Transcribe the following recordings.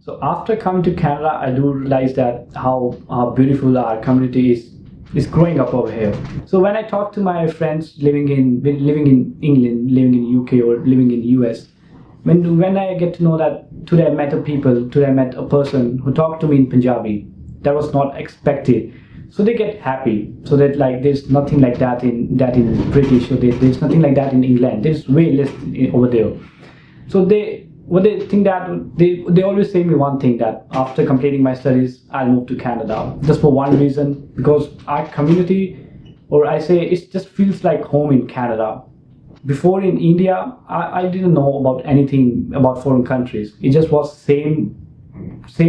So after coming to Canada, I do realize that how beautiful our community is growing up over here. So when I talk to my friends living in England, living in UK, or living in US, when I get to know that today I met a person who talked to me in Punjabi, that was not expected. So they get happy. So that like there's nothing like that in British, or there's nothing like that in England. There's way less over there. So they think that they always say me one thing, that after completing my studies I'll move to Canada, just for one reason, because our community, or I say, it just feels like home in Canada. Before in India, I didn't know about anything about foreign countries. It just was same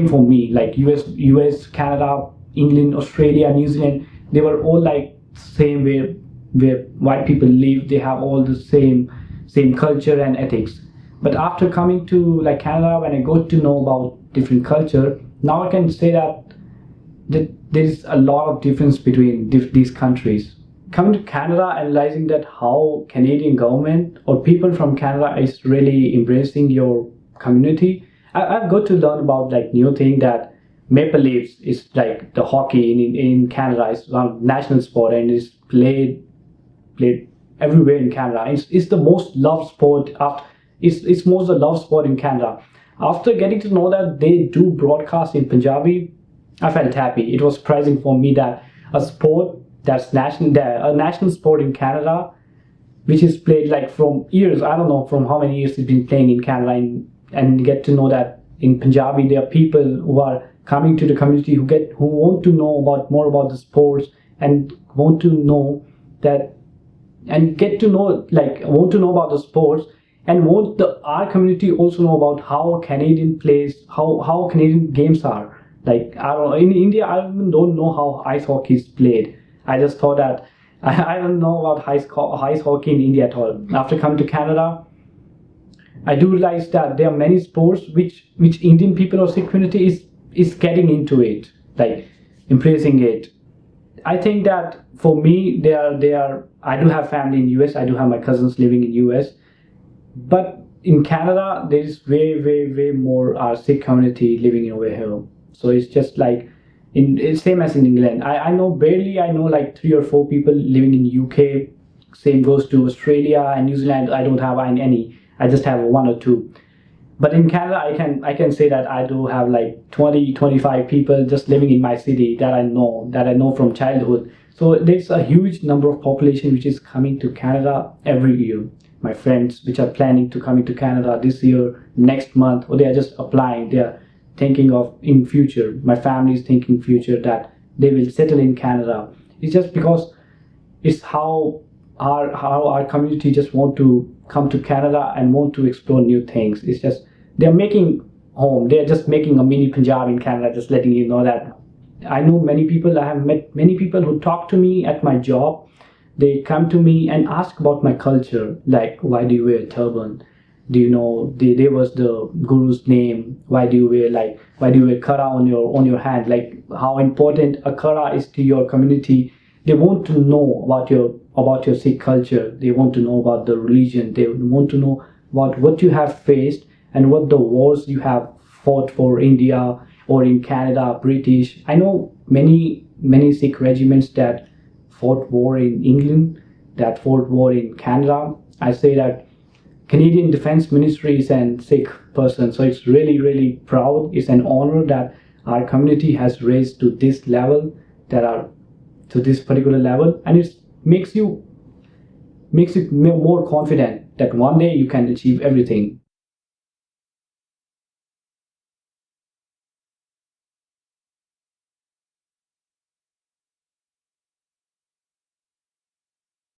for me, like US, Canada, England, Australia, New Zealand. They were all like same, where white people live. They have all the same culture and ethics. But after coming to like Canada, when I got to know about different culture, now I can say that there is a lot of difference between these countries. Coming to Canada and realizing that how Canadian government or people from Canada is really embracing your community, I've got to learn about like new thing, that Maple Leafs is like the hockey in Canada is one national sport, and is played everywhere in Canada. It's the most loved sport after. It's most the loved sport in Canada. After getting to know that they do broadcast in Punjabi, I felt happy. It was surprising for me that a sport that's a national sport in Canada, which is played like from years. I don't know from how many years it's been playing in Canada, and get to know that in Punjabi there are people who are coming to the community who want to know more about the sports, and want to know that, and get to know want to know about the sports, and want our community also know about how Canadian plays, how Canadian games are. Like, I don't know, in India I even don't know how ice hockey is played. I just thought that I don't know about ice hockey in India at all. After coming to Canada, I do realize that there are many sports which Indian people or Sikh community is getting into it, like embracing it. I think that for me, I do have family in US. I do have my cousins living in US, but in Canada there is way more Sikh community living over here. So it's just like it's same as in England. I know like 3 or 4 people living in UK. Same goes to Australia and New Zealand. I don't have any. I just have 1 or 2. But in Canada, I can say that I do have like 20-25 people just living in my city that I know from childhood. So there's a huge number of population which is coming to Canada every year. My friends which are planning to come into Canada this year, next month, or they are just applying. They are thinking of in future. My family is thinking future that they will settle in Canada. It's just because it's how our community just want to come to Canada and want to explore new things. It's just they're making home. They're just making a mini Punjab in Canada. Just letting you know that. I know many people. I have met many people who talk to me at my job. They come to me and ask about my culture, like, why do you wear a turban? Do you know there was the guru's name? Why do you wear kara on your hand? Like, how important a kara is to your community. They want to know about your Sikh culture. They want to know about the religion. They want to know about what you have faced and what the wars you have fought for India or in Canada, British. I know many Sikh regiments that fought war in England, that fought war in Canada. I say that Canadian Defense Ministry is an Sikh person, so it's really proud. It's an honor that our community has raised to this level, to this particular level, and it makes you more confident that one day you can achieve everything.